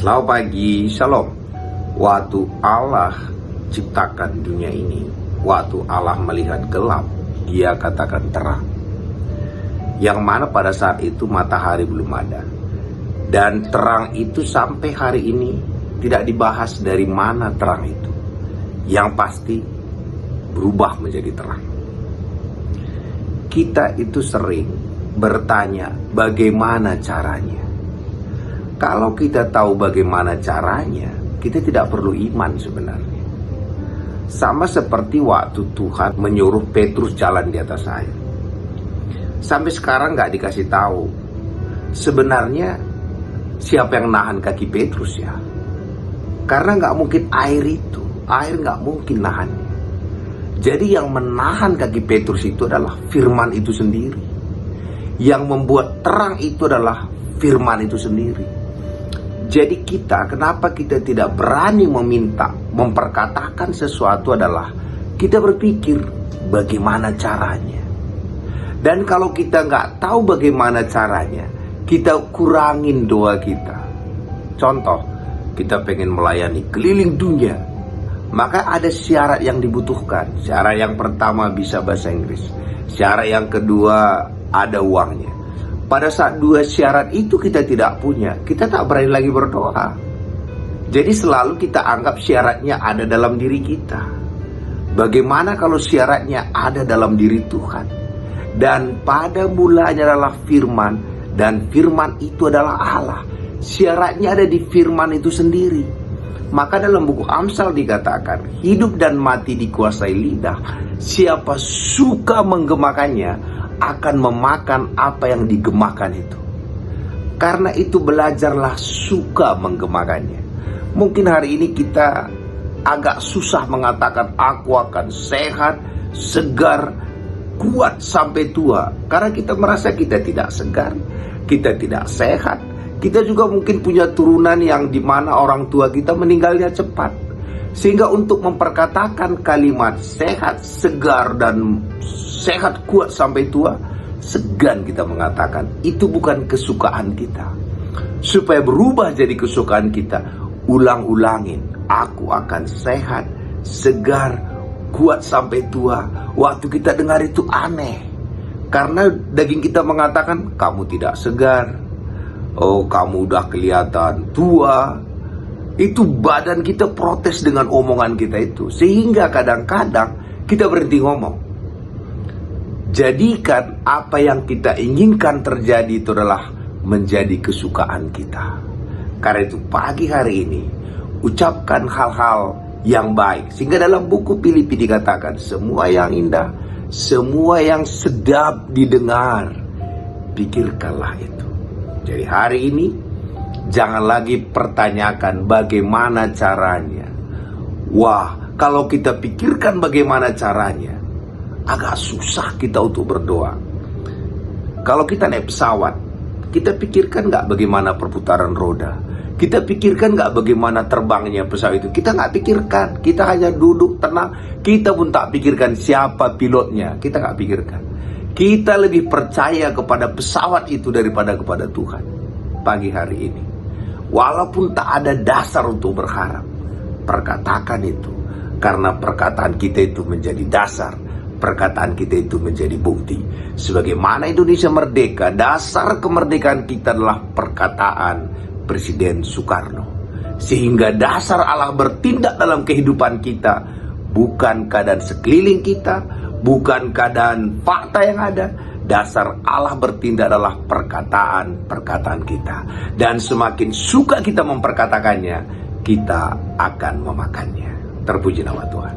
Selamat pagi, shalom. Waktu Allah ciptakan dunia ini, waktu Allah melihat gelap, Dia katakan terang. Yang mana pada saat itu matahari belum ada. Dan terang itu sampai hari ini tidak dibahas dari mana terang itu. Yang pasti berubah menjadi terang. Kita itu sering bertanya bagaimana caranya. Kalau kita tahu bagaimana caranya, kita tidak perlu iman sebenarnya. Sama seperti waktu Tuhan menyuruh Petrus jalan di atas air. Sampai sekarang nggak dikasih tahu. Sebenarnya siapa yang nahan kaki Petrus ya? Karena nggak mungkin air itu. Air nggak mungkin nahannya. Jadi yang menahan kaki Petrus itu adalah firman itu sendiri. Yang membuat terang itu adalah firman itu sendiri. Jadi kenapa kita tidak berani meminta, memperkatakan sesuatu adalah kita berpikir bagaimana caranya. Dan kalau kita nggak tahu bagaimana caranya, kita kurangin doa kita. Contoh, kita pengen melayani keliling dunia, maka ada syarat yang dibutuhkan. Syarat yang pertama bisa bahasa Inggris. Syarat yang kedua ada uangnya. Pada saat dua syarat itu kita tidak punya, kita tak berani lagi berdoa. Jadi selalu kita anggap syaratnya ada dalam diri kita. Bagaimana kalau syaratnya ada dalam diri Tuhan? Dan pada mulanya adalah firman, dan firman itu adalah Allah. Syaratnya ada di firman itu sendiri. Maka dalam buku Amsal dikatakan, hidup dan mati dikuasai lidah. Siapa suka menggemakannya akan memakan apa yang digemakan itu. Karena itu belajarlah suka menggemakannya. Mungkin hari ini kita agak susah mengatakan aku akan sehat, segar, kuat sampai tua. Karena kita merasa kita tidak segar, kita tidak sehat. Kita juga mungkin punya turunan yang dimana orang tua kita meninggalnya cepat. Sehingga untuk memperkatakan kalimat sehat, segar, dan sehat kuat sampai tua, segan kita mengatakan. Itu bukan kesukaan kita. Supaya berubah jadi kesukaan kita, ulang-ulangin. Aku akan sehat, segar, kuat sampai tua. Waktu kita dengar itu aneh. Karena daging kita mengatakan, kamu tidak segar. Oh, kamu udah kelihatan tua. Itu badan kita protes dengan omongan kita itu. Sehingga kadang-kadang kita berhenti ngomong. Jadikan apa yang kita inginkan terjadi itu adalah menjadi kesukaan kita. Karena itu pagi hari ini ucapkan hal-hal yang baik. Sehingga dalam buku Filipi dikatakan semua yang indah, semua yang sedap didengar, pikirkanlah itu. Jadi hari ini jangan lagi pertanyakan bagaimana caranya. Wah, kalau kita pikirkan bagaimana caranya, agak susah kita untuk berdoa. Kalau kita naik pesawat, kita pikirkan nggak bagaimana perputaran roda? Kita pikirkan nggak bagaimana terbangnya pesawat itu? Kita nggak pikirkan. Kita hanya duduk tenang. Kita pun tak pikirkan siapa pilotnya. Kita nggak pikirkan. Kita lebih percaya kepada pesawat itu daripada kepada Tuhan. Pagi hari ini, walaupun tak ada dasar untuk berharap, perkatakan itu. Karena perkataan kita itu menjadi dasar. Perkataan kita itu menjadi bukti. Sebagaimana Indonesia merdeka, dasar kemerdekaan kita adalah perkataan Presiden Soekarno. Sehingga dasar Allah bertindak dalam kehidupan kita, bukan keadaan sekeliling kita, bukan keadaan fakta yang ada. Dasar Allah bertindak adalah perkataan-perkataan kita. Dan semakin suka kita memperkatakannya, kita akan memakannya. Terpuji nama Tuhan.